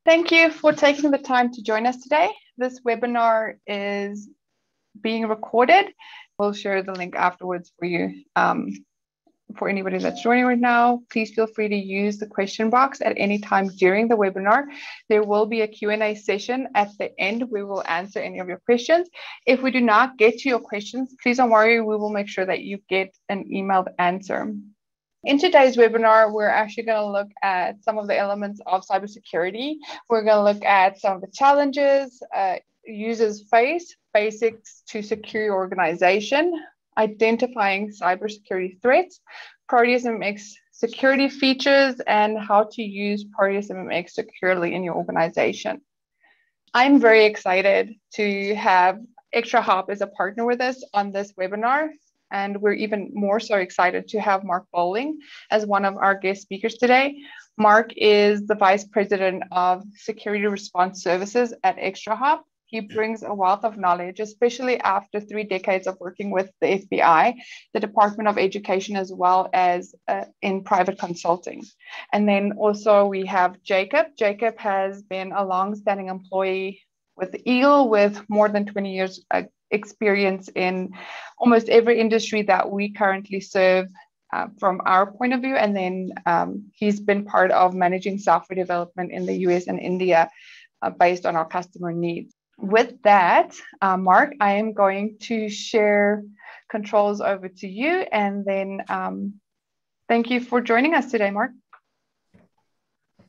Thank you for taking the time to join us today. This webinar is being recorded. We'll share the link afterwards for you. For anybody that's joining right now, please feel free to use the question box at any time during the webinar. There will be a Q&A session at the end. We will answer any of your questions. If we do not get to your questions, please don't worry. We will make sure that you get an emailed answer. In today's webinar, we're actually going to look at some of the elements of cybersecurity. We're going to look at some of the challenges users face, basics to secure your organization, identifying cybersecurity threats, Proteus MMX security features, and how to use Proteus MMX securely in your organization. I'm very excited to have ExtraHop as a partner with us on this webinar. And we're even more so excited to have Mark Bowling as one of our guest speakers today. Mark is the Vice President of Security Response Services at ExtraHop. He brings a wealth of knowledge, especially after 3 decades of working with the FBI, the Department of Education, as well as in private consulting. And then also we have Jacob. Jacob has been a long-standing employee with Eagle with more than 20 years experience in almost every industry that we currently serve from our point of view. And then he's been part of managing software development in the US and India based on our customer needs. With that, Mark, I am going to share controls over to you, and then thank you for joining us today, Mark.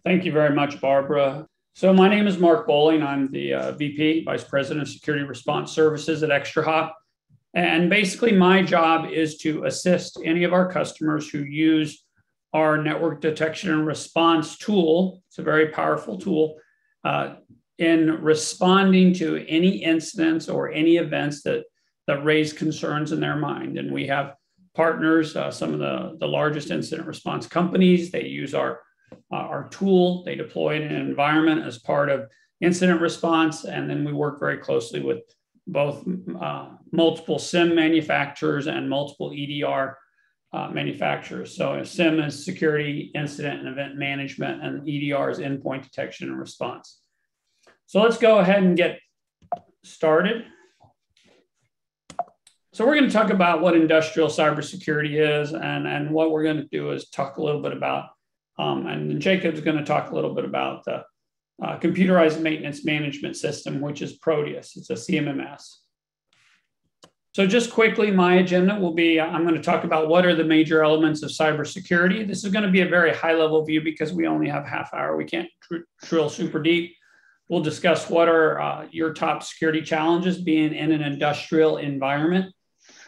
Thank you very much, Barbara. So my name is Mark Bowling. I'm the VP, Vice President of Security Response Services at ExtraHop. And basically my job is to assist any of our customers who use our network detection and response tool. It's a very powerful tool in responding to any incidents or any events that raise concerns in their mind. And we have partners, some of the largest incident response companies. They use our tool. They deploy it in an environment as part of incident response. And then we work very closely with both multiple SIM manufacturers and multiple EDR manufacturers. So SIM is security, incident, and event management, and EDR is endpoint detection and response. So let's go ahead and get started. So we're going to talk about what industrial cybersecurity is, and what we're going to do is talk a little bit about, and Jacob's going to talk a little bit about the computerized maintenance management system, which is Proteus. It's a CMMS. So just quickly, my agenda will be, I'm going to talk about what are the major elements of cybersecurity. This is going to be a very high level view because we only have half hour. We can't drill super deep. We'll discuss what are your top security challenges being in an industrial environment.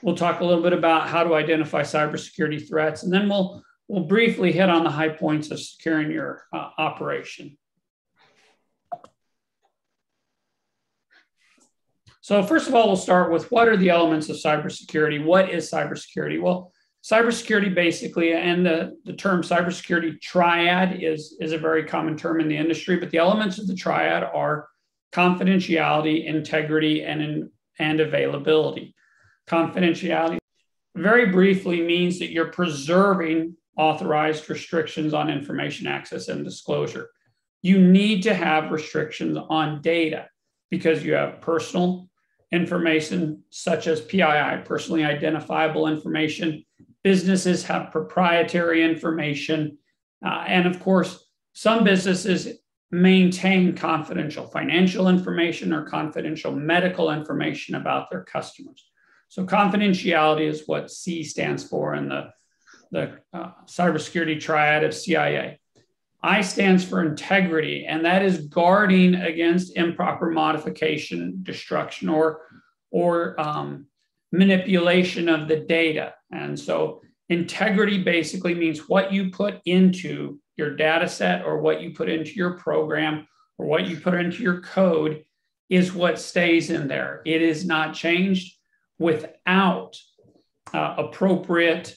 We'll talk a little bit about how to identify cybersecurity threats, and then we'll briefly hit on the high points of securing your operation. So first of all, we'll start with what are the elements of cybersecurity? What is cybersecurity? Well, cybersecurity basically, and the term cybersecurity triad is a very common term in the industry, but the elements of the triad are confidentiality, integrity, and availability. Confidentiality, very briefly, means that you're preserving authorized restrictions on information access and disclosure. You need to have restrictions on data because you have personal information such as PII, personally identifiable information. Businesses have proprietary information. And of course, some businesses maintain confidential financial information or confidential medical information about their customers. So confidentiality is what C stands for in the cybersecurity triad of CIA. I stands for integrity, and that is guarding against improper modification, destruction, or manipulation of the data. And so integrity basically means what you put into your data set or what you put into your program or what you put into your code is what stays in there. It is not changed without appropriate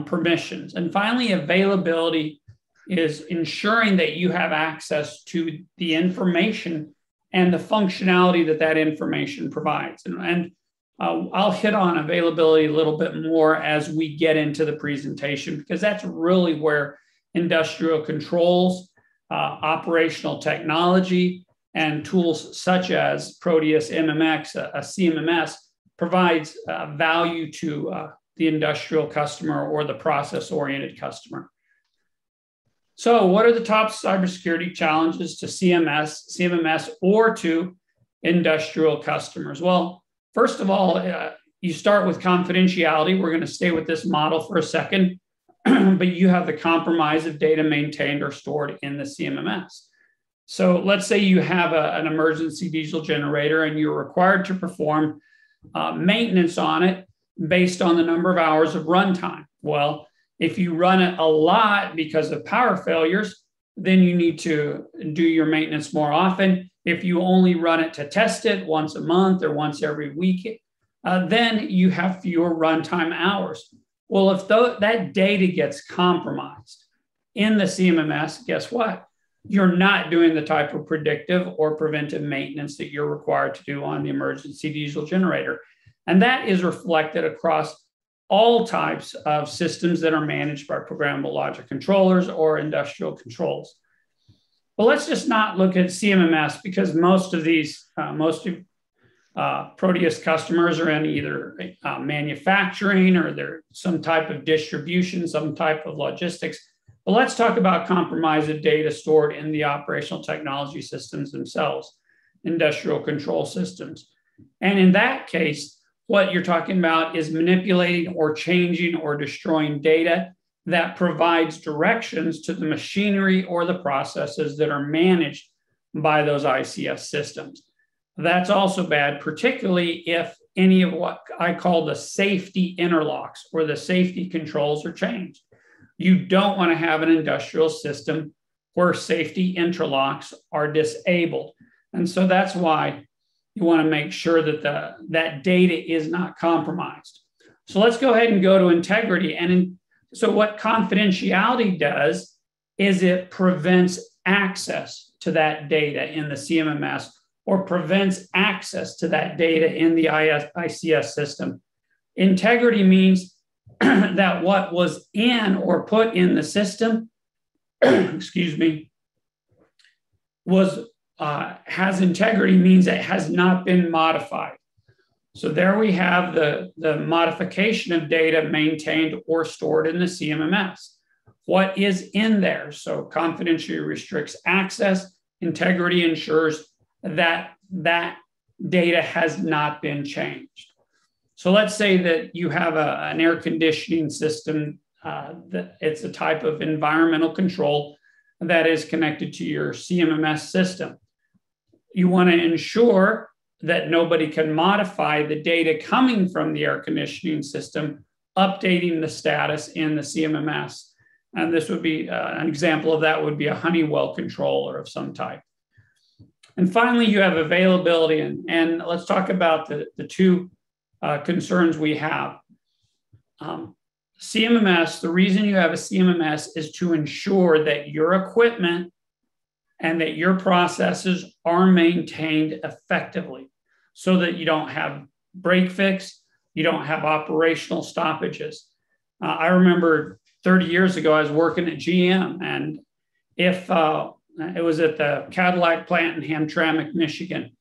permissions. And finally, availability is ensuring that you have access to the information and the functionality that information provides. And I'll hit on availability a little bit more as we get into the presentation, because that's really where industrial controls operational technology and tools such as Proteus MMX, a CMMS, provides value to the industrial customer or the process-oriented customer. So what are the top cybersecurity challenges to CMMS, or to industrial customers? Well, first of all, you start with confidentiality. We're going to stay with this model for a second, but you have the compromise of data maintained or stored in the CMMS. So let's say you have an emergency diesel generator and you're required to perform maintenance on it based on the number of hours of runtime. Well, if you run it a lot because of power failures, then you need to do your maintenance more often. If you only run it to test it once a month or once every week, then you have fewer runtime hours. Well, if that data gets compromised in the CMMS, guess what? You're not doing the type of predictive or preventive maintenance that you're required to do on the emergency diesel generator. And that is reflected across all types of systems that are managed by programmable logic controllers or industrial controls. But let's just not look at CMMS, because most of Proteus customers are in either manufacturing, or they're some type of distribution, some type of logistics. But let's talk about compromise of data stored in the operational technology systems themselves, industrial control systems. And in that case, what you're talking about is manipulating or changing or destroying data that provides directions to the machinery or the processes that are managed by those ICS systems. That's also bad, particularly if any of what I call the safety interlocks or the safety controls are changed. You don't want to have an industrial system where safety interlocks are disabled. And so that's why you want to make sure that that data is not compromised. So let's go ahead and go to integrity. So what confidentiality does is it prevents access to that data in the CMMS, or prevents access to that data in the ICS system. Integrity means that what was in or put in the system, excuse me, has integrity, means it has not been modified. So there we have the modification of data maintained or stored in the CMMS. What is in there? So confidentiality restricts access. Integrity ensures that that data has not been changed. So let's say that you have an air conditioning system, that it's a type of environmental control that is connected to your CMMS system. You want to ensure that nobody can modify the data coming from the air conditioning system, updating the status in the CMMS. And this would be an example of that would be a Honeywell controller of some type. And finally, you have availability. And let's talk about the two concerns we have. CMMS, the reason you have a CMMS is to ensure that your equipment and that your processes are maintained effectively, so that you don't have break fix, you don't have operational stoppages. I remember 30 years ago, I was working at GM, and if it was at the Cadillac plant in Hamtramck, Michigan.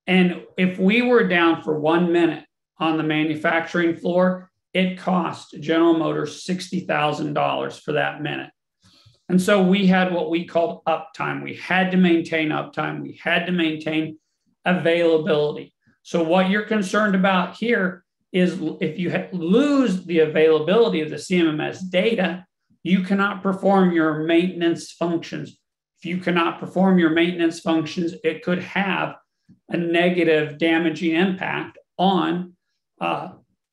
And if we were down for 1 minute on the manufacturing floor, it cost General Motors $60,000 for that minute. And so we had what we called uptime. We had to maintain uptime. We had to maintain availability. So what you're concerned about here is if you lose the availability of the CMMS data, you cannot perform your maintenance functions. If you cannot perform your maintenance functions, it could have a negative damaging impact on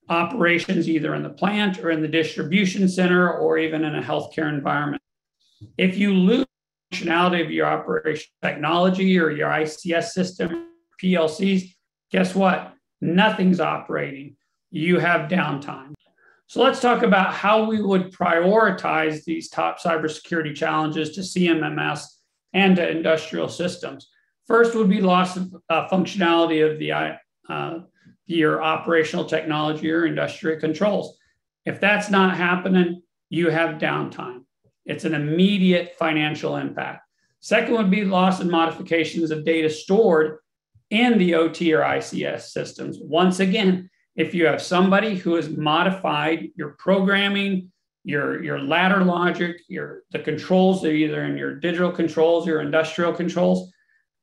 operations, either in the plant or in the distribution center or even in a healthcare environment. If you lose functionality of your operation technology or your ICS system, PLCs, guess what? Nothing's operating. You have downtime. So let's talk about how we would prioritize these top cybersecurity challenges to CMMS and to industrial systems. First would be loss of functionality of your operational technology or industrial controls. If that's not happening, you have downtime. It's an immediate financial impact. Second would be loss and modifications of data stored in the OT or ICS systems. Once again, if you have somebody who has modified your programming, your ladder logic, the controls that are either in your digital controls, your industrial controls,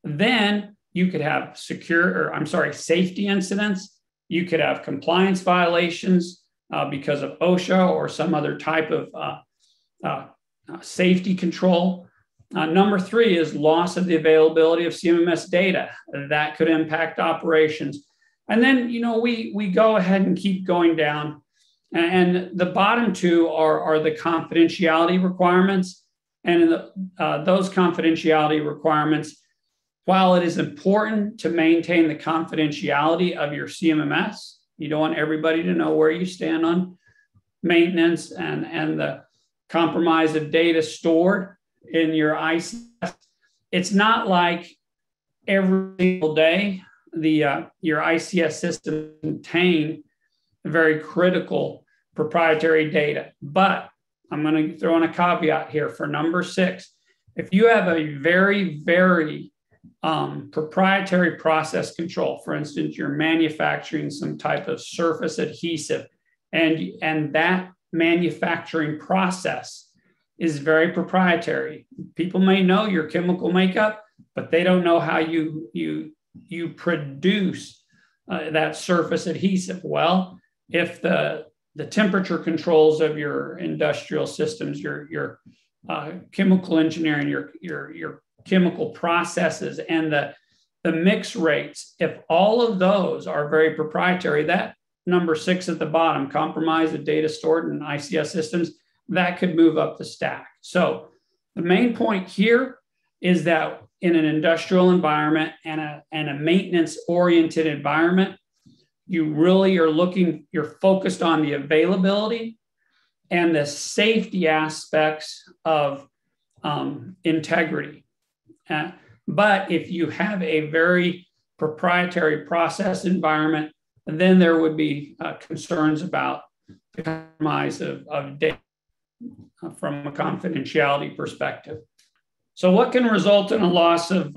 then you could have safety incidents. You could have compliance violations because of OSHA or some other type of safety control. Number three is loss of the availability of CMMS data. That could impact operations. And then, we go ahead and keep going down. And the bottom two are the confidentiality requirements. And those confidentiality requirements, while it is important to maintain the confidentiality of your CMMS, you don't want everybody to know where you stand on maintenance and the compromise of data stored in your ICS. It's not like every single day your ICS system contain very critical proprietary data. But I'm going to throw in a caveat here for number 6. If you have a very, very proprietary process control, for instance, you're manufacturing some type of surface adhesive, and that manufacturing process is very proprietary. People may know your chemical makeup, but they don't know how you produce that surface adhesive. Well, if the temperature controls of your industrial systems, your chemical engineering, your chemical processes, and the mix rates, if all of those are very proprietary, that number 6 at the bottom, compromise of data stored in ICS systems, that could move up the stack. So the main point here is that in an industrial environment and a maintenance-oriented environment, you really are you're focused on the availability and the safety aspects of integrity. But if you have a very proprietary process environment, then there would be concerns about the compromise of data from a confidentiality perspective. So what can result in a loss of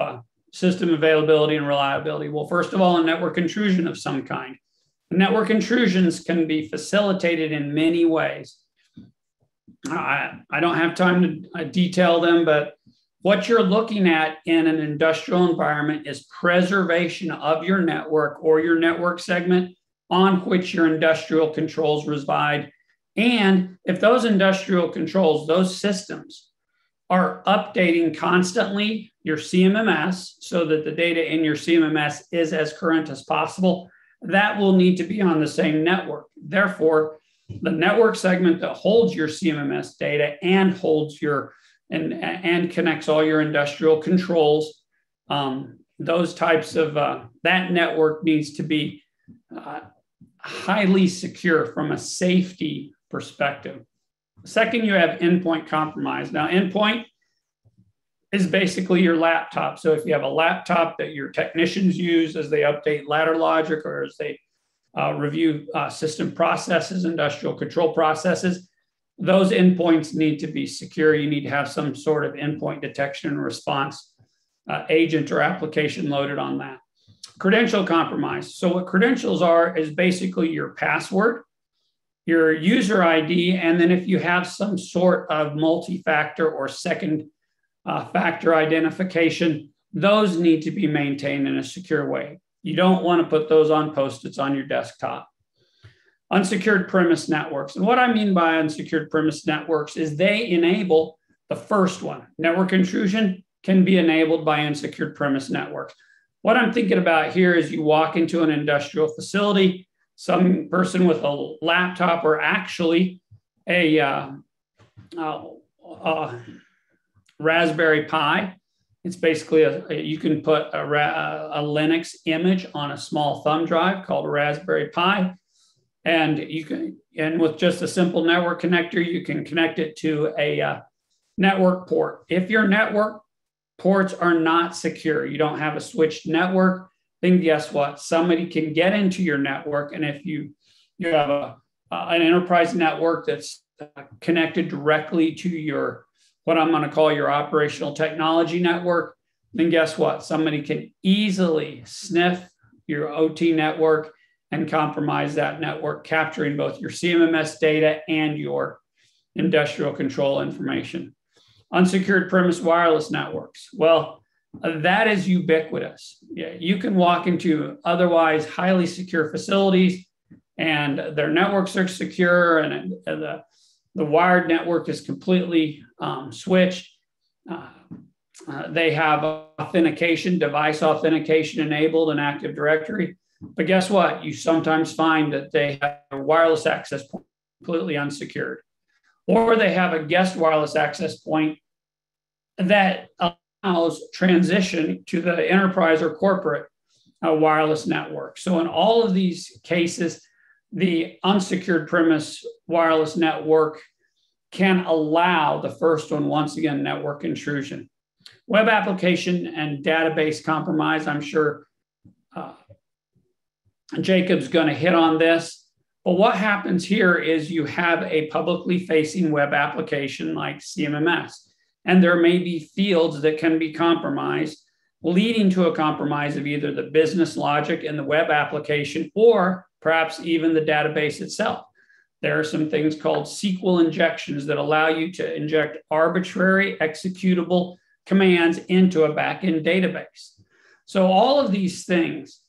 system availability and reliability? Well, first of all, a network intrusion of some kind. Network intrusions can be facilitated in many ways. I don't have time to detail them, but what you're looking at in an industrial environment is preservation of your network or your network segment on which your industrial controls reside. And if those industrial controls, those systems, are updating constantly your CMMS so that the data in your CMMS is as current as possible, that will need to be on the same network. Therefore, the network segment that holds your CMMS data and holds and connects all your industrial controls, those types of, that network needs to be highly secure from a safety perspective. Second, you have endpoint compromise. Now, endpoint is basically your laptop. So if you have a laptop that your technicians use as they update ladder logic or as they review system processes, industrial control processes, those endpoints need to be secure. You need to have some sort of endpoint detection and response agent or application loaded on that. Credential compromise. So what credentials are is basically your password, your user ID, and then if you have some sort of multi-factor or second factor identification, those need to be maintained in a secure way. You don't want to put those on Post-its on your desktop. Unsecured premise networks. And what I mean by unsecured premise networks is they enable the first one. Network intrusion can be enabled by unsecured premise networks. What I'm thinking about here is you walk into an industrial facility, some person with a laptop or actually a Raspberry Pi. It's basically you can put a Linux image on a small thumb drive called a Raspberry Pi. And with just a simple network connector, you can connect it to a network port. If your network ports are not secure, you don't have a switched network, then guess what? Somebody can get into your network. And if you have an enterprise network that's connected directly to your what I'm going to call your operational technology network, then guess what? Somebody can easily sniff your OT network and compromise that network, capturing both your CMMS data and your industrial control information. Unsecured premise wireless networks. Well, that is ubiquitous. Yeah, you can walk into otherwise highly secure facilities and their networks are secure, and the wired network is completely switched. They have authentication, device authentication enabled in Active Directory. But guess what? You sometimes find that they have a wireless access point completely unsecured, or they have a guest wireless access point that allows transition to the enterprise or corporate wireless network. So in all of these cases, the unsecured premise wireless network can allow the first one, once again, network intrusion. Web application and database compromise, I'm sure Jacob's going to hit on this. But what happens here is you have a publicly facing web application like CMMS, and there may be fields that can be compromised, leading to a compromise of either the business logic in the web application or perhaps even the database itself. There are some things called SQL injections that allow you to inject arbitrary executable commands into a backend database. So all of these things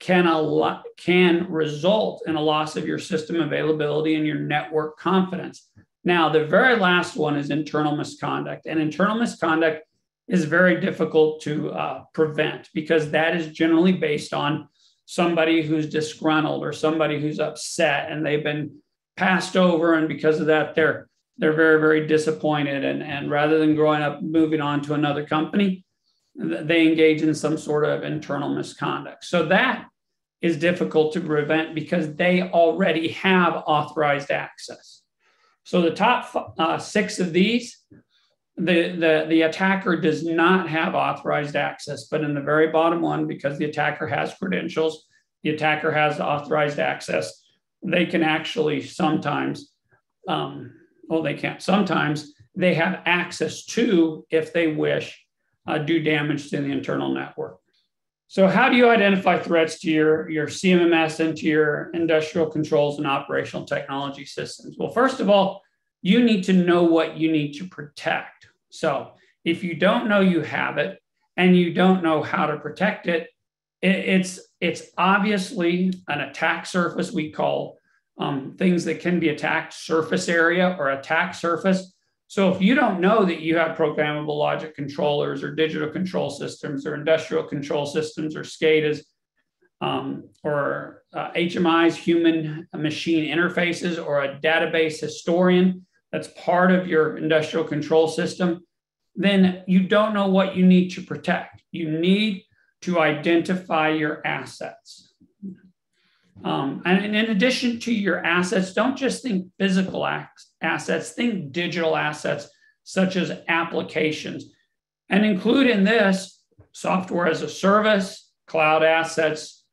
can result in a loss of your system availability and your network confidence. Now, the very last one is internal misconduct, and internal misconduct is very difficult to prevent because that is generally based on somebody who's disgruntled or somebody who's upset and they've been passed over, and because of that, they're very, very disappointed. And rather than growing up, moving on to another company, they engage in some sort of internal misconduct. So that is difficult to prevent because they already have authorized access. So the top 6 of these, the attacker does not have authorized access, but in the very bottom one, because the attacker has credentials, the attacker has authorized access, they can actually sometimes, they can't, sometimes they have access to, if they wish, do damage to the internal network. So how do you identify threats to your CMMS and to your industrial controls and operational technology systems? Well, first of all, you need to know what you need to protect. So if you don't know you have it and you don't know how to protect it, it's obviously an attack surface. We call things that can be attacked surface area or attack surface. So if you don't know that you have programmable logic controllers or digital control systems or industrial control systems or SCADAs or HMIs, human machine interfaces, or a database historian that's part of your industrial control system, then you don't know what you need to protect. You need to identify your assets. And in addition to your assets, don't just think physical assets, think digital assets, such as applications. And include in this software as a service, cloud assets,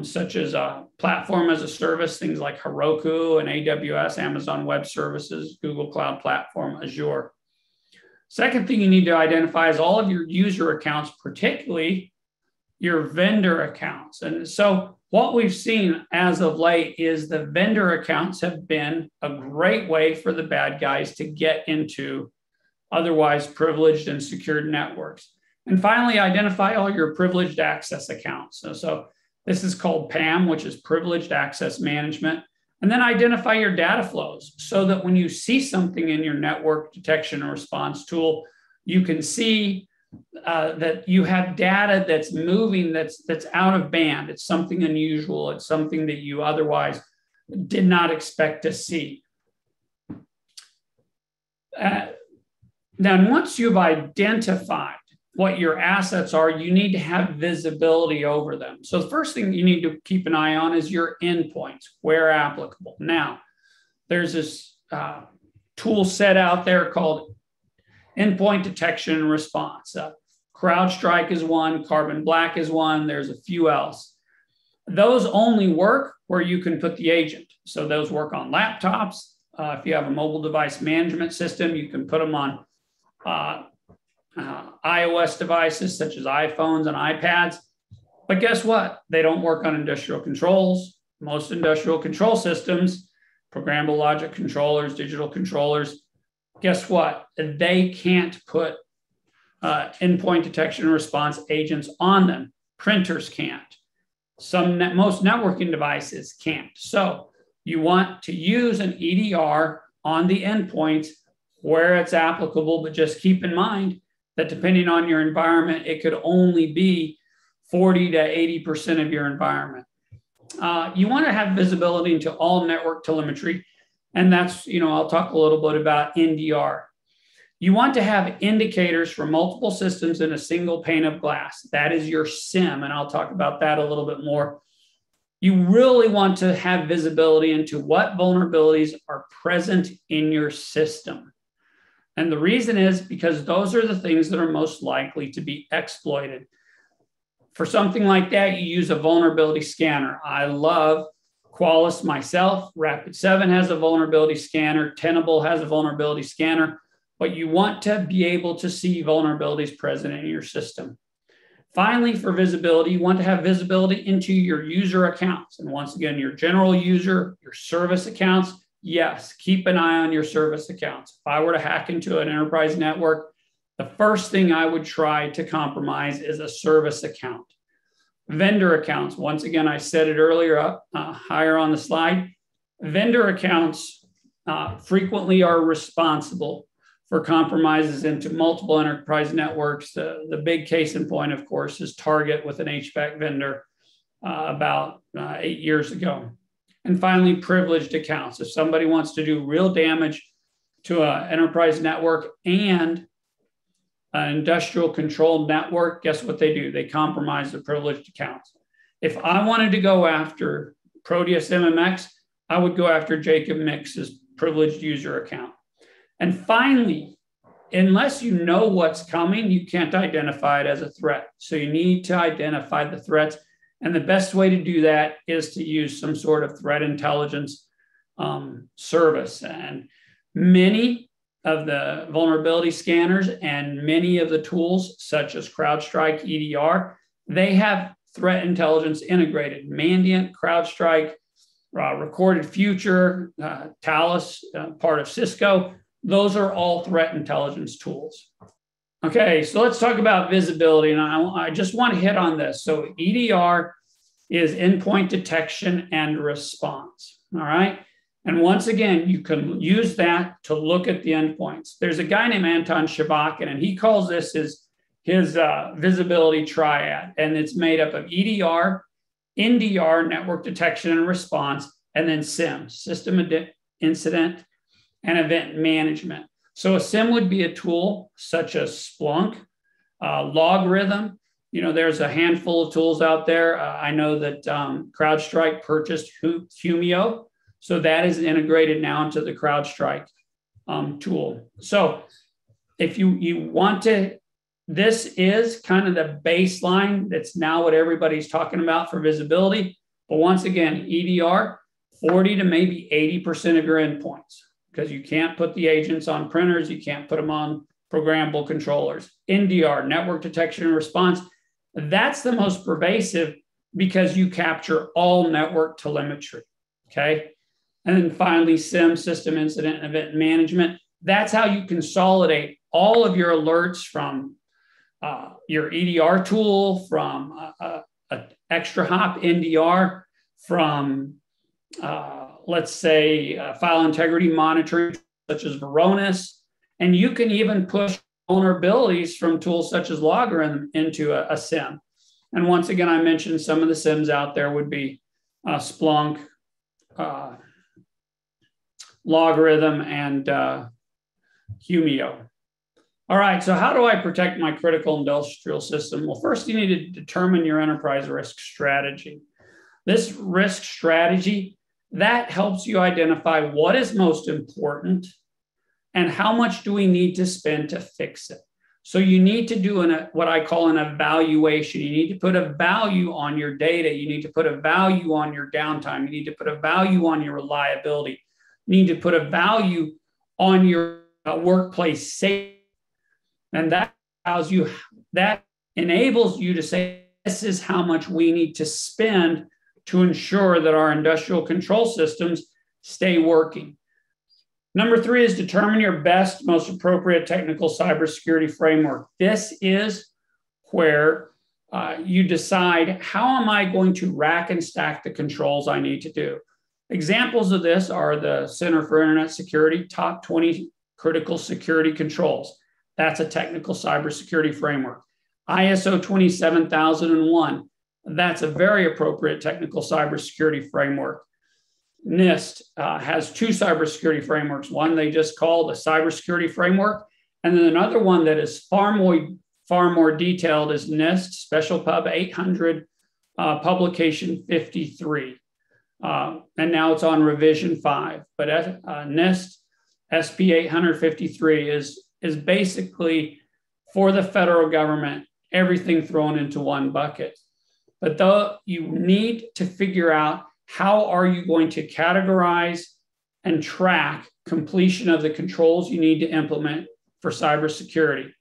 such as a platform as a service, things like Heroku and AWS, Amazon Web Services, Google Cloud Platform, Azure. Second thing you need to identify is all of your user accounts, particularly your vendor accounts. And so what we've seen as of late is the vendor accounts have been a great way for the bad guys to get into otherwise privileged and secured networks. And finally, identify all your privileged access accounts. So this is called PAM, which is Privileged Access Management. And then identify your data flows so that when you see something in your network detection and response tool, you can see that you have data that's moving, that's out of band. It's something unusual. It's something that you otherwise did not expect to see. Now, once you've identified what your assets are, you need to have visibility over them. So the first thing you need to keep an eye on is your endpoints, where applicable. Now, there's this tool set out there called endpoint detection and response. CrowdStrike is one, Carbon Black is one, there's a few else. Those only work where you can put the agent. So those work on laptops, If you have a mobile device management system, you can put them on iOS devices such as iPhones and iPads. But guess what? They don't work on industrial controls. Most industrial control systems, programmable logic controllers, digital controllers, guess what? They can't put endpoint detection and response agents on them. Printers can't. Most networking devices can't. So you want to use an EDR on the endpoints where it's applicable, but just keep in mind that depending on your environment, it could only be 40 to 80% of your environment. You want to have visibility into all network telemetry. And that's, I'll talk a little bit about NDR. You want to have indicators for multiple systems in a single pane of glass. That is your SIM, and I'll talk about that a little bit more. You really want to have visibility into what vulnerabilities are present in your system. And the reason is because those are the things that are most likely to be exploited. For something like that, you use a vulnerability scanner. I love Qualys myself. Rapid7 has a vulnerability scanner. Tenable has a vulnerability scanner. But you want to be able to see vulnerabilities present in your system. Finally, for visibility, you want to have visibility into your user accounts. And once again, your general user, your service accounts, yes, keep an eye on your service accounts. If I were to hack into an enterprise network, the first thing I would try to compromise is a service account. Vendor accounts, once again, I said it earlier up higher on the slide. Vendor accounts frequently are responsible for compromises into multiple enterprise networks. The big case in point, of course, is Target with an HVAC vendor about 8 years ago. And finally, privileged accounts. If somebody wants to do real damage to an enterprise network and an industrial controlled network, guess what they do? They compromise the privileged accounts. If I wanted to go after Proteus MMX, I would go after Jacob Mix's privileged user account. And finally, unless you know what's coming, you can't identify it as a threat. So you need to identify the threats. And the best way to do that is to use some sort of threat intelligence service. And many of the vulnerability scanners and many of the tools, such as CrowdStrike EDR, they have threat intelligence integrated. Mandiant, CrowdStrike, Recorded Future, Talus, part of Cisco. Those are all threat intelligence tools. Okay, so let's talk about visibility. And I just want to hit on this. So EDR is endpoint detection and response. All right. And once again, you can use that to look at the endpoints. There's a guy named Anton Shabakin, and he calls this his visibility triad. And it's made up of EDR, NDR, network detection and response, and then SIM, system incident and event management. So a SIM would be a tool such as Splunk, Logarithm. There's a handful of tools out there. I know that CrowdStrike purchased Humio. So that is integrated now into the CrowdStrike tool. So if you want to, this is kind of the baseline. That's now what everybody's talking about for visibility. But once again, EDR, 40 to maybe 80% of your endpoints, because you can't put the agents on printers. You can't put them on programmable controllers. NDR, network detection and response, that's the most pervasive because you capture all network telemetry, okay? And then finally, SIM, system incident and event management. That's how you consolidate all of your alerts from your EDR tool, from ExtraHop NDR, from let's say file integrity monitoring, such as Varonis. And you can even push vulnerabilities from tools such as Logarithm into a SIM. And once again, I mentioned some of the SIMs out there would be Splunk, Logarithm, and Humio. All right, so how do I protect my critical industrial system? Well, first you need to determine your enterprise risk strategy. This risk strategy, that helps you identify what is most important and how much do we need to spend to fix it. So you need to do what I call an evaluation. You need to put a value on your data. You need to put a value on your downtime. You need to put a value on your reliability. need to put a value on your workplace safety. And that allows you, that enables you to say, this is how much we need to spend to ensure that our industrial control systems stay working. Number 3 is determine your best, most appropriate technical cybersecurity framework. This is where you decide, how am I going to rack and stack the controls I need to do? Examples of this are the Center for Internet Security top 20 critical security controls. That's a technical cybersecurity framework. ISO 27001, that's a very appropriate technical cybersecurity framework. NIST has 2 cybersecurity frameworks. One they just call the cybersecurity framework, and then another one that is far more detailed is NIST Special Pub 800 Publication 53. And now it's on revision 5. But NIST SP 853 is basically for the federal government, everything thrown into one bucket. But though you need to figure out, how are you going to categorize and track completion of the controls you need to implement for cybersecurity?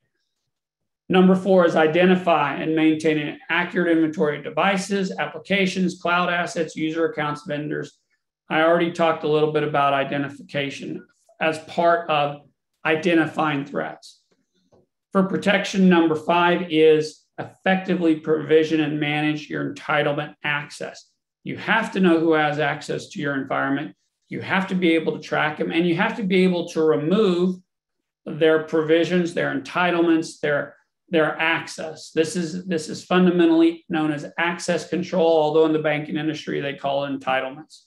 Number 4 is identify and maintain an accurate inventory of devices, applications, cloud assets, user accounts, vendors. I already talked a little bit about identification as part of identifying threats. For protection, number 5 is effectively provision and manage your entitlement access. You have to know who has access to your environment. You have to be able to track them, and you have to be able to remove their provisions, their entitlements, their access. This is fundamentally known as access control, although in the banking industry, they call it entitlements.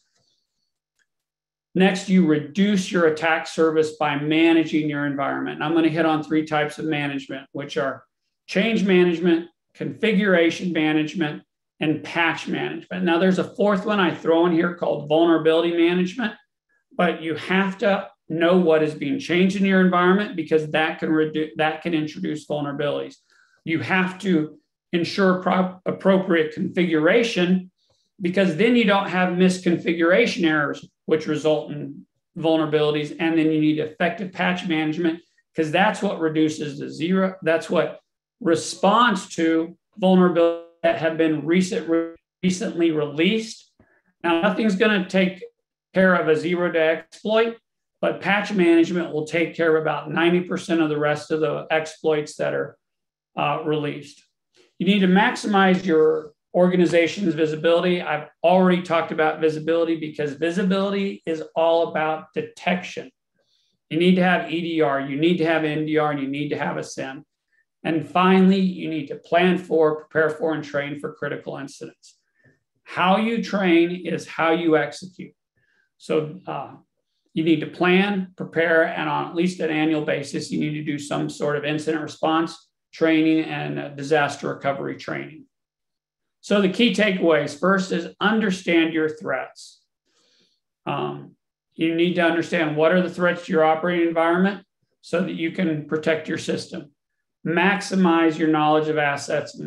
Next, you reduce your attack surface by managing your environment. And I'm going to hit on 3 types of management, which are change management, configuration management, and patch management. Now, there's a 4th one I throw in here called vulnerability management, but you have to know what is being changed in your environment, because that can introduce vulnerabilities. You have to ensure appropriate configuration, because then you don't have misconfiguration errors, which result in vulnerabilities. And then you need effective patch management, because that's what reduces the zero. That's what responds to vulnerabilities that have been recently released. Now, nothing's going to take care of a zero-day exploit, but patch management will take care of about 90% of the rest of the exploits that are released. You need to maximize your organization's visibility. I've already talked about visibility, because visibility is all about detection. You need to have EDR, you need to have NDR, and you need to have a SIEM. And finally, you need to plan for, prepare for, and train for critical incidents. How you train is how you execute. So you need to plan, prepare, and on at least an annual basis, you need to do some sort of incident response training and disaster recovery training. So the key takeaways, first is understand your threats. You need to understand what are the threats to your operating environment so that you can protect your system. Maximize your knowledge of assets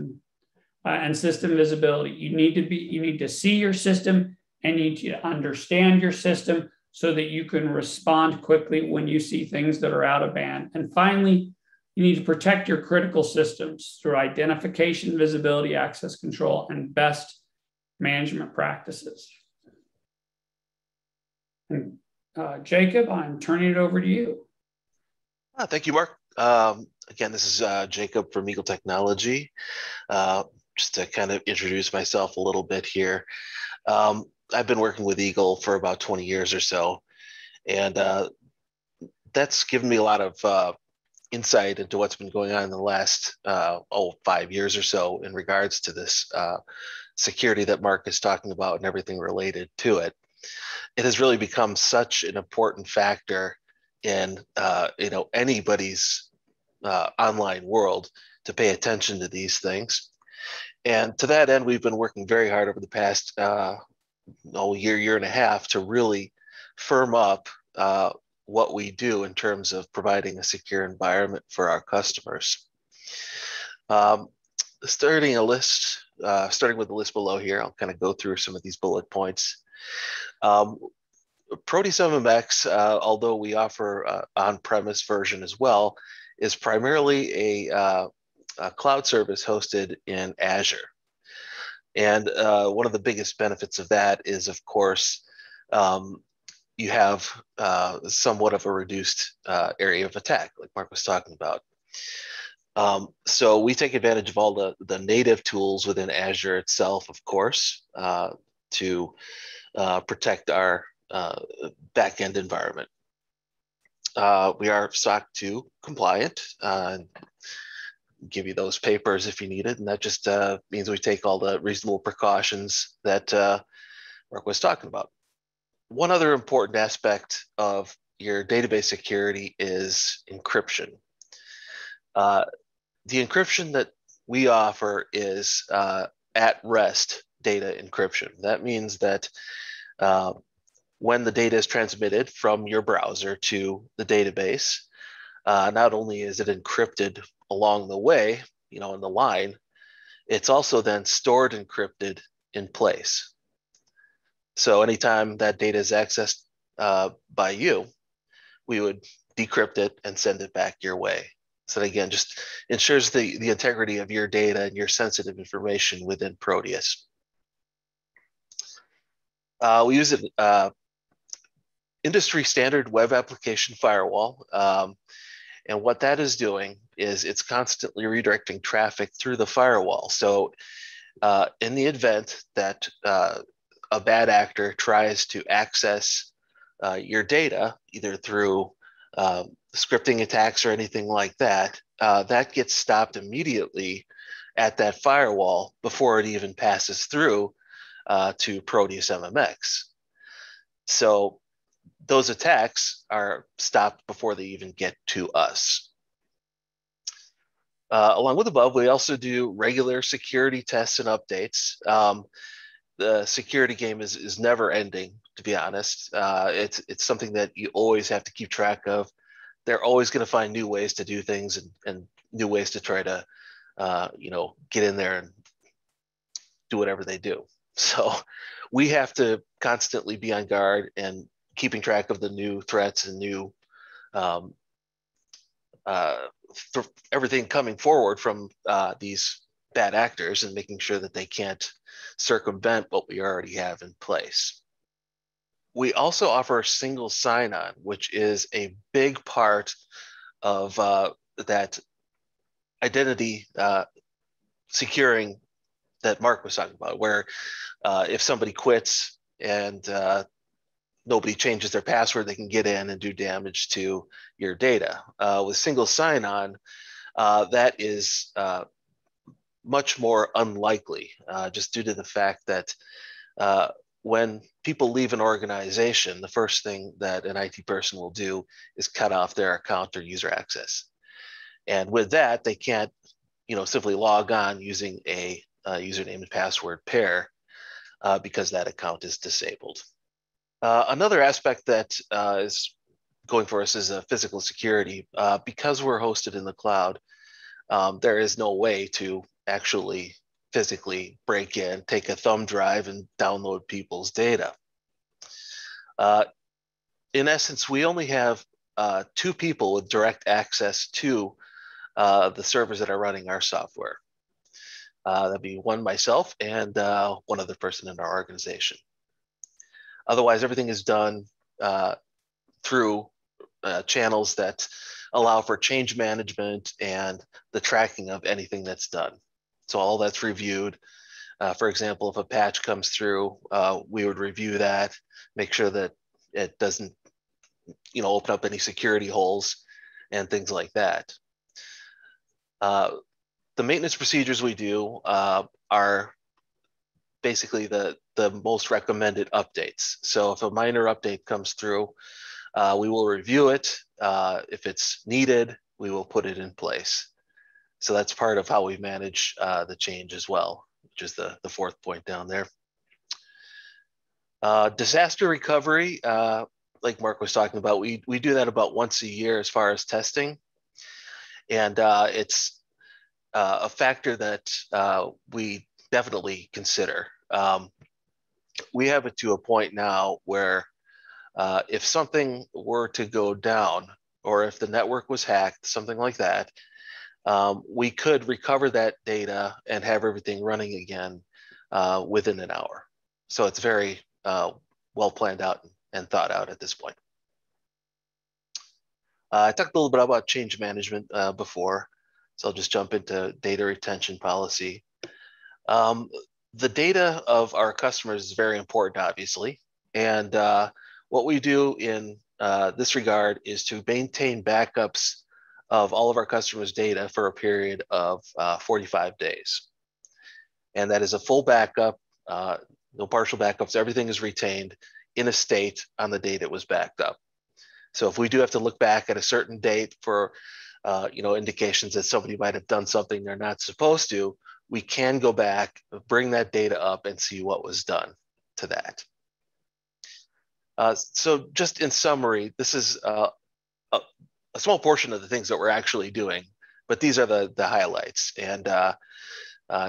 and system visibility. You need to see your system, and you need to understand your system so that you can respond quickly when you see things that are out of band. And finally, you need to protect your critical systems through identification, visibility, access control, and best management practices. And Jacob, I'm turning it over to you. Thank you, Mark. Again, this is Jacob from Eagle Technology. Just to kind of introduce myself a little bit here. I've been working with Eagle for about 20 years or so, and that's given me a lot of insight into what's been going on in the last 5 years or so in regards to this security that Mark is talking about and everything related to it. It has really become such an important factor in anybody's online world to pay attention to these things. And to that end, we've been working very hard over the past year and a half to really firm up what we do in terms of providing a secure environment for our customers. Starting with the list below here, I'll kind of go through some of these bullet points. Proteus MMX, although we offer on-premise version as well, is primarily a cloud service hosted in Azure. And one of the biggest benefits of that is, of course, you have somewhat of a reduced area of attack, like Mark was talking about. So we take advantage of all the native tools within Azure itself, of course, to protect our backend environment. We are SOC 2 compliant. Give you those papers if you need it, and that just means we take all the reasonable precautions that Mark was talking about. One other important aspect of your database security is encryption. The encryption that we offer is at-rest data encryption. That means that when the data is transmitted from your browser to the database, not only is it encrypted along the way, in the line, it's also then stored encrypted in place. So anytime that data is accessed by you, we would decrypt it and send it back your way. So that, again, just ensures the integrity of your data and your sensitive information within Proteus. We use an industry standard web application firewall. And what that is doing is it's constantly redirecting traffic through the firewall. So in the event that a bad actor tries to access your data, either through scripting attacks or anything like that, that gets stopped immediately at that firewall before it even passes through to Proteus MMX. So those attacks are stopped before they even get to us. Along with above, we also do regular security tests and updates. The security game is never ending, to be honest. It's something that you always have to keep track of. They're always going to find new ways to do things and new ways to try to, get in there and do whatever they do. So we have to constantly be on guard and keeping track of the new threats and new everything coming forward from these bad actors and making sure that they can't circumvent what we already have in place. We also offer single sign-on, which is a big part of that identity securing that Mark was talking about, where if somebody quits and nobody changes their password, they can get in and do damage to your data. With single sign-on, that is much more unlikely, just due to the fact that when people leave an organization, the first thing that an IT person will do is cut off their account or user access. And with that, they can't, simply log on using a username and password pair because that account is disabled. Another aspect that is going for us is physical security. Because we're hosted in the cloud, there is no way to actually physically break in, take a thumb drive and download people's data. In essence, we only have 2 people with direct access to the servers that are running our software. That'd be one myself and one other person in our organization. Otherwise, everything is done through channels that allow for change management and the tracking of anything that's done. So all that's reviewed. For example, if a patch comes through, we would review that, make sure that it doesn't, open up any security holes and things like that. The maintenance procedures we do are basically the most recommended updates. So if a minor update comes through, we will review it. If it's needed, we will put it in place. So that's part of how we manage the change as well, which is the 4th point down there. Disaster recovery, like Mark was talking about, we do that about once a year as far as testing. And it's a factor that we definitely consider. We have it to a point now where If something were to go down, or if the network was hacked, something like that, we could recover that data and have everything running again within an hour. So it's very well planned out and thought out at this point. I talked a little bit about change management before, so I'll just jump into data retention policy. The data of our customers is very important, obviously. And what we do in this regard is to maintain backups of all of our customers' data for a period of 45 days. And that is a full backup, no partial backups, everything is retained in a state on the date it was backed up. So if we do have to look back at a certain date for indications that somebody might have done something they're not supposed to, we can go back, bring that data up and see what was done to that. So just in summary, this is a small portion of the things that we're actually doing, but these are the highlights. And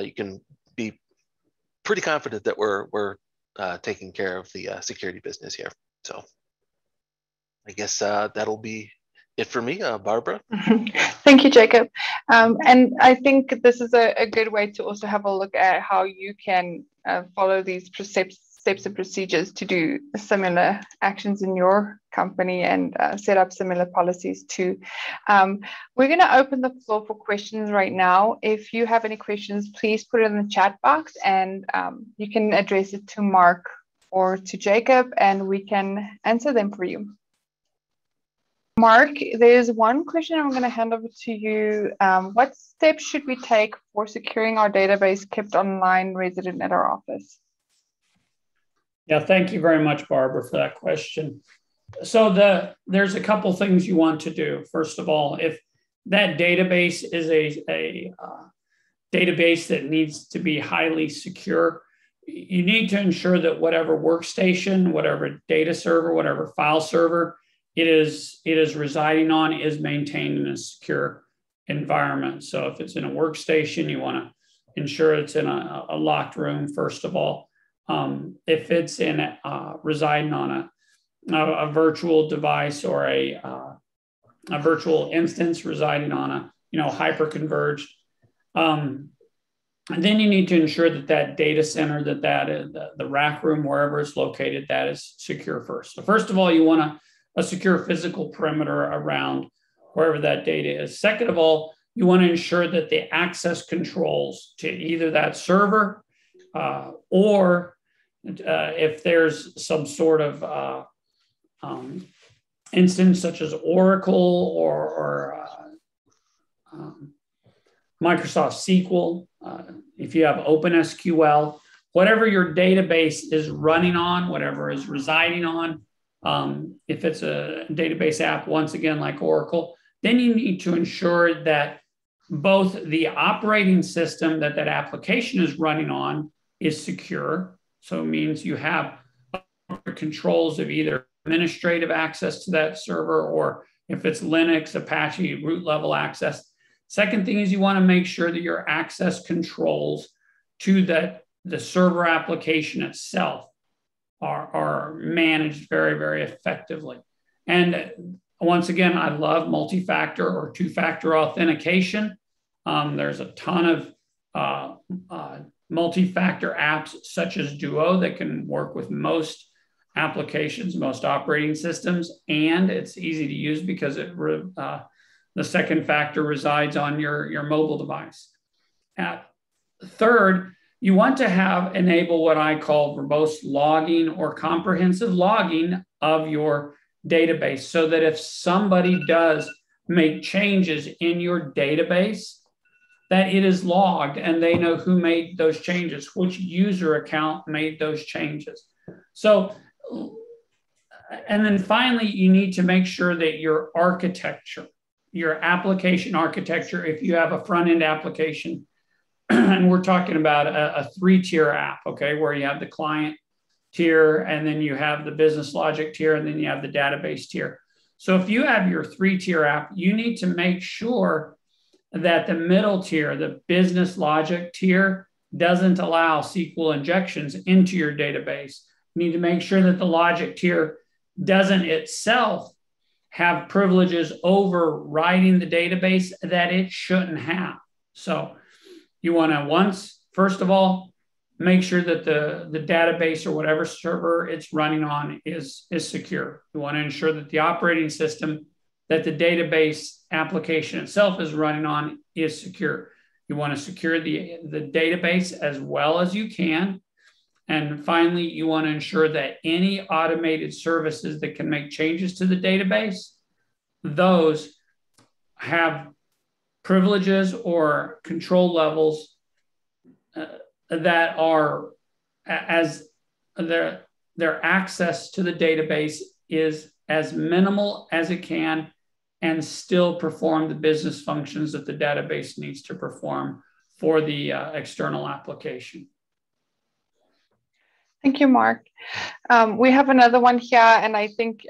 you can be pretty confident that we're taking care of the security business here. So I guess that'll be it for me, Barbara. Thank you, Jacob. And I think this is a good way to also have a look at how you can follow these steps and procedures to do similar actions in your company and set up similar policies too. We're going to open the floor for questions right now. If you have any questions, please put it in the chat box and you can address it to Mark or to Jacob and we can answer them for you. Mark, there's one question I'm going to hand over to you. What steps should we take for securing our database kept online resident at our office? Yeah, thank you very much, Barbara, for that question. So there's a couple things you want to do. First of all, if that database is a database that needs to be highly secure, you need to ensure that whatever workstation, whatever data server, whatever file server it is residing on is maintained in a secure environment. So if it's in a workstation, you want to ensure it's in a locked room, first of all. If it's in residing on a virtual device or a virtual instance residing on a hyperconverged, and then you need to ensure that that data center, that is the rack room, wherever it's located, that is secure first. So first of all, you want a secure physical perimeter around wherever that data is. Second of all, you want to ensure that the access controls to either that server or if there's some sort of instance such as Oracle or Microsoft SQL, if you have OpenSQL, whatever your database is running on, whatever is residing on, if it's a database app, once again, like Oracle, then you need to ensure that both the operating system that application is running on is secure. So it means you have controls of either administrative access to that server, or if it's Linux, Apache, root level access. Second thing is you want to make sure that your access controls to the server application itself are managed very, very effectively. And once again, I love multi-factor or two-factor authentication. There's a ton of multi-factor apps such as Duo that can work with most applications, most operating systems, and it's easy to use because the second factor resides on your mobile device. Third, you want to enable what I call verbose logging or comprehensive logging of your database, so that if somebody does make changes in your database, that it is logged and they know who made those changes, which user account made those changes. So, and then finally, you need to make sure that your architecture, your application architecture, if you have a front-end application, and we're talking about a three-tier app, okay, where you have the client tier, and then you have the business logic tier, and then you have the database tier. So if you have your three-tier app, you need to make sure that the middle tier, the business logic tier, doesn't allow SQL injections into your database. You need to make sure that the logic tier doesn't itself have privileges over writing the database that it shouldn't have. So you want to first of all, make sure that the database or whatever server it's running on is secure. You want to ensure that the operating system that the database application itself is running on is secure. You want to secure the database as well as you can. And finally, you want to ensure that any automated services that can make changes to the database, those have privileges or control levels that are as their access to the database is as minimal as it can and still perform the business functions that the database needs to perform for the external application. Thank you, Mark. We have another one here, and I think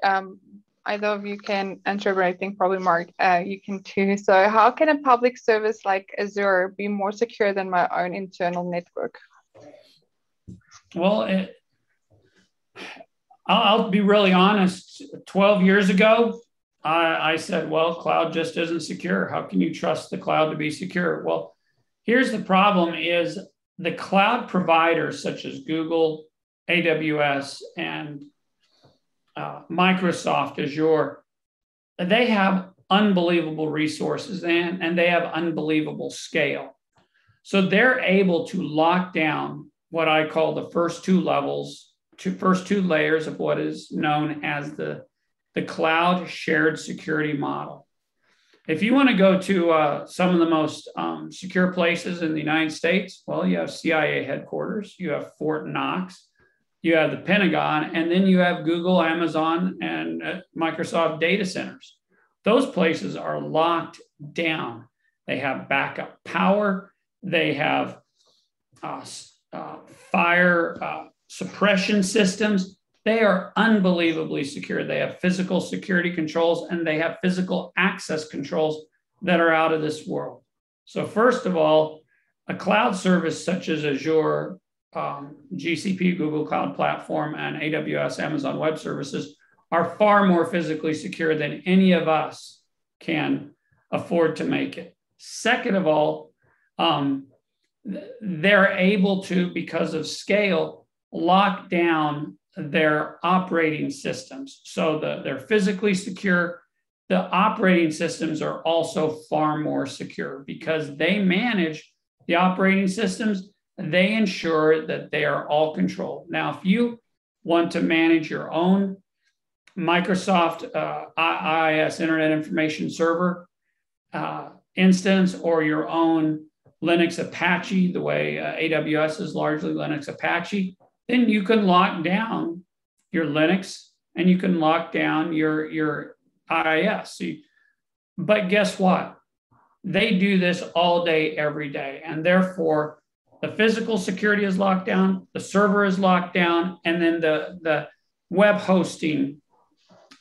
either of you can answer, but I think probably Mark, you can too. So how can a public service like Azure be more secure than my own internal network? Well, I'll be really honest. 12 years ago, I said, well, cloud just isn't secure. How can you trust the cloud to be secure? Well, here's the problem is the cloud providers such as Google, AWS, and Microsoft Azure, they have unbelievable resources and they have unbelievable scale. So they're able to lock down what I call the first two layers of what is known as the cloud shared security model. If you want to go to some of the most secure places in the United States, well, you have CIA headquarters, you have Fort Knox, you have the Pentagon, and then you have Google, Amazon, and Microsoft data centers. Those places are locked down. They have backup power. They have fire suppression systems. They are unbelievably secure. They have physical security controls and they have physical access controls that are out of this world. So first of all, a cloud service such as Azure, GCP, Google Cloud Platform, and AWS, Amazon Web Services are far more physically secure than any of us can afford to make it. Second of all, they're able to, because of scale, lock down their operating systems. So they're physically secure. The operating systems are also far more secure because they manage the operating systems. They ensure that they are all controlled. Now, if you want to manage your own Microsoft IIS Internet Information Server instance or your own Linux Apache, the way AWS is largely Linux Apache, then you can lock down your Linux and you can lock down your IIS. But guess what? They do this all day, every day. And therefore, the physical security is locked down, the server is locked down, and then the web hosting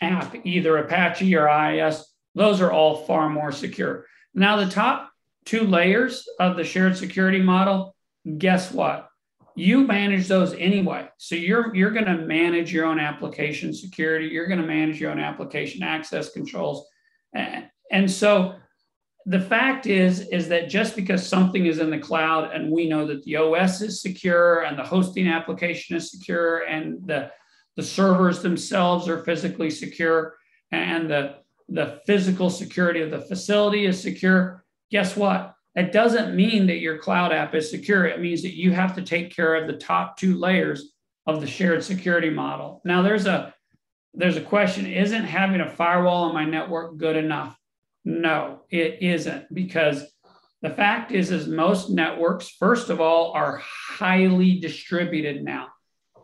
app, either Apache or IIS, those are all far more secure. Now, the top two layers of the shared security model, guess what? You manage those anyway. So you're going to manage your own application security. You're going to manage your own application access controls. And so the fact is that just because something is in the cloud and we know that the OS is secure and the hosting application is secure and the servers themselves are physically secure and the physical security of the facility is secure, guess what? It doesn't mean that your cloud app is secure. It means that you have to take care of the top two layers of the shared security model. Now, there's a question, isn't having a firewall on my network good enough? No, it isn't, because the fact is most networks, first of all, are highly distributed now.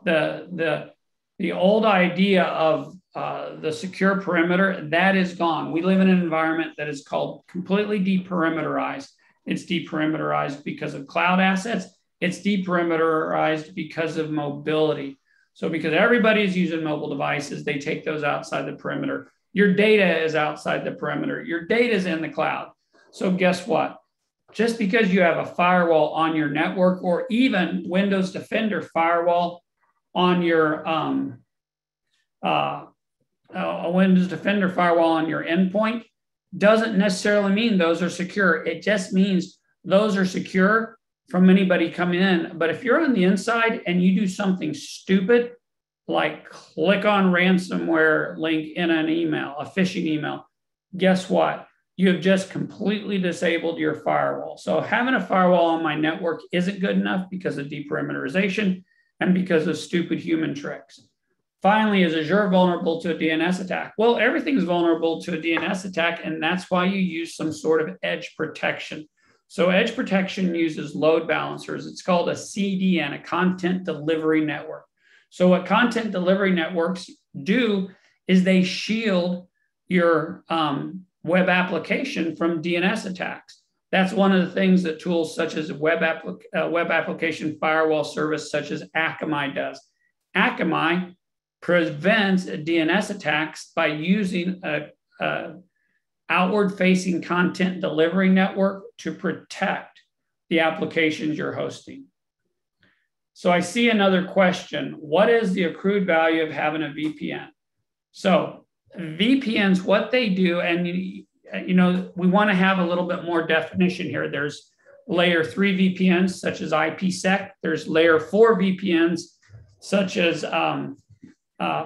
The old idea of the secure perimeter, that is gone. We live in an environment that is called completely deperimeterized. It's deperimeterized because of cloud assets. It's deperimeterized because of mobility. So because everybody is using mobile devices, they take those outside the perimeter. Your data is outside the perimeter. Your data is in the cloud. So guess what? Just because you have a firewall on your network or even Windows Defender firewall on your a Windows Defender firewall on your endpoint doesn't necessarily mean those are secure. It just means those are secure from anybody coming in. But if you're on the inside and you do something stupid, like click on ransomware link in an email, a phishing email, guess what? You have just completely disabled your firewall. So having a firewall on my network isn't good enough because of deperimeterization and because of stupid human tricks. Finally, is Azure vulnerable to a DNS attack? Well, everything's vulnerable to a DNS attack, and that's why you use some sort of edge protection. So edge protection uses load balancers. It's called a CDN, a content delivery network. So what content delivery networks do is they shield your web application from DNS attacks. That's one of the things that tools such as web application firewall service such as Akamai does. Akamai prevents DNS attacks by using a outward-facing content delivery network to protect the applications you're hosting. So I see another question. What is the accrued value of having a VPN? So VPNs, what they do, and you know, we want to have a little bit more definition here. There's layer 3 VPNs, such as IPsec. There's layer 4 VPNs, such as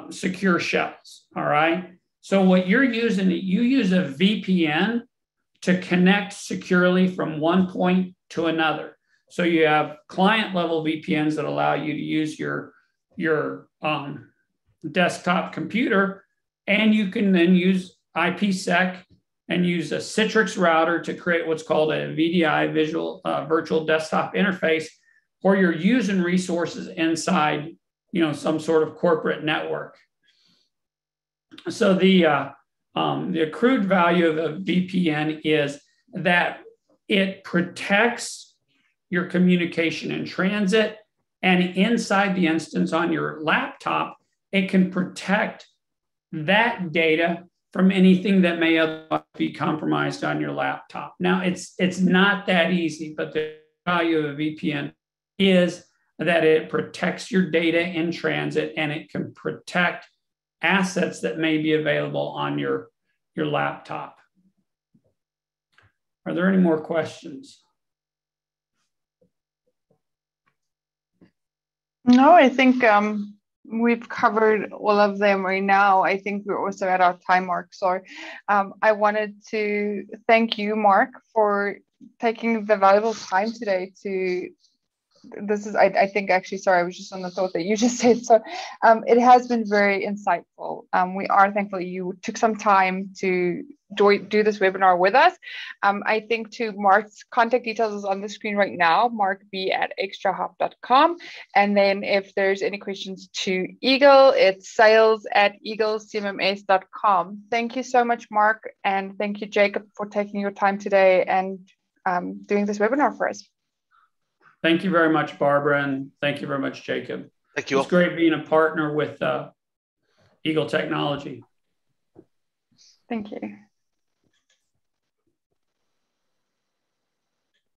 secure shells, all right? So what you're using, you use a VPN to connect securely from one point to another. So you have client level VPNs that allow you to use your desktop computer, and you can then use IPsec and use a Citrix router to create what's called a VDI, virtual desktop interface, where you're using resources inside, you know, some sort of corporate network. So the accrued value of a VPN is that it protects your communication in transit, and inside the instance on your laptop, it can protect that data from anything that may otherwise be compromised on your laptop. Now, it's not that easy, but the value of a VPN is that it protects your data in transit, and it can protect assets that may be available on your laptop. Are there any more questions? No, I think we've covered all of them right now. I think we're also at our time mark. So I wanted to thank you, Mark, for taking the valuable time today to, this is, I think actually, sorry, I was just on the thought that you just said. So it has been very insightful. We are thankful you took some time to do this webinar with us. I think to Mark's contact details is on the screen right now, markb@extrahop.com. And then if there's any questions to Eagle, it's sales@eaglecmms.com. Thank you so much, Mark. And thank you, Jacob, for taking your time today and doing this webinar for us. Thank you very much, Barbara, and thank you very much, Jacob. Thank you. It's great being a partner with Eagle Technology. Thank you.